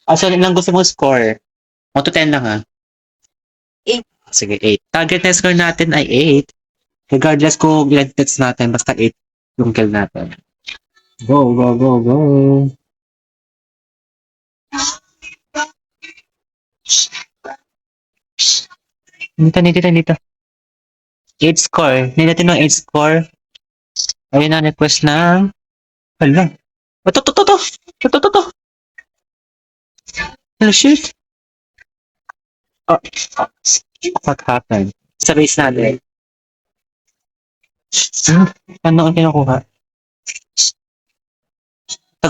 So, ilang gusto mong score? 1 to 10 lang, ha? 8. Sige, 8. Target na score natin ay 8. Regardless kung ilan hits natin, basta 8 yung kill natin. Go, go, go, go. Dito. 8 score. Hindi natin ng 8 score. Ayun na, request ng... Hala. Ito. Hello, shit. Oh, what happened? Sa base natin. Ano ang kinukuha? The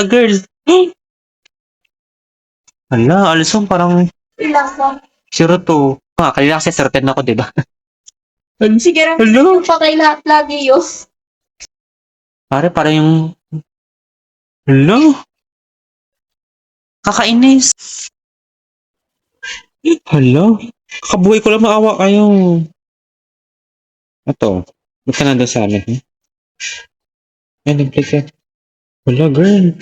girl. Hala, Alison, parang Ilang lang. 0-2. Kanina kasi 0-10 ako, diba? Sige lang. Hello? Yung pa kay lahat lagi yun. Parang yung... Hello? Kakainis. Hello? Kakabuhay ko lang, maawa kayo. Ito. Ba't ka nandun sa amin? Ay, nag-play ka. Hello, girl.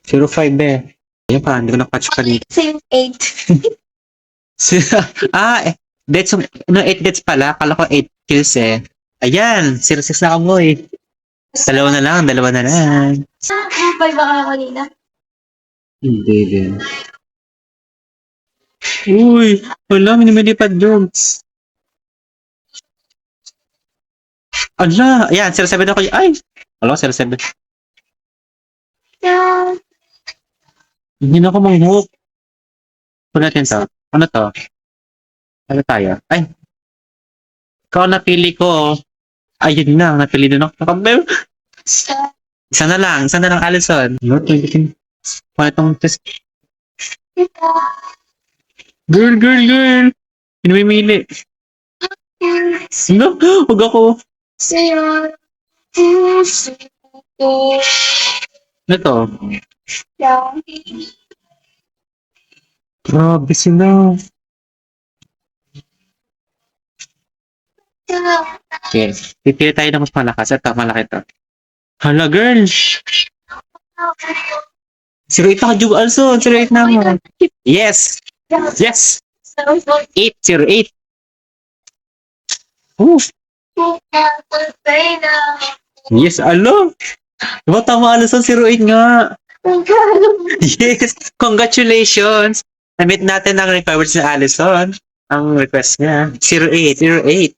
0-5 eh. Ayan pa, hindi ko na-patch ka dito. Same 8. Deaths, 8 deaths pala. Kala ko 8 kills eh. Ayan, 0-6 na ako mo eh. Dalawa na lang. Bye baka kanina. Hindi din. Uy, wala, minimilipad dogs. Ala, ayan, 0-7 ako. Ay, wala ko 0-7. Yeah. Hindi na ako mang-hook. Kung natin to. Ano to? Ano tayo? Ay, ikaw napili ko. Ayun na, napili din ako. Isa na lang, Alison. No, 20. Paano itong test? Girl. Pinumimili. No, huwag ako. Ano to? Yeah. Grabe sila. Okay, pipili tayo ng mas malakas. Ito, malaki to. Hala, girl. 0-8 ako, Jub Alson. 0-8 na ako. Yes. 8-0-8. Oof. Yes, alo. Diba tama, Alison? 0-8 nga. Yes. Congratulations. Na-meet natin ang requirements ni Alison. Ang request niya. 0-8.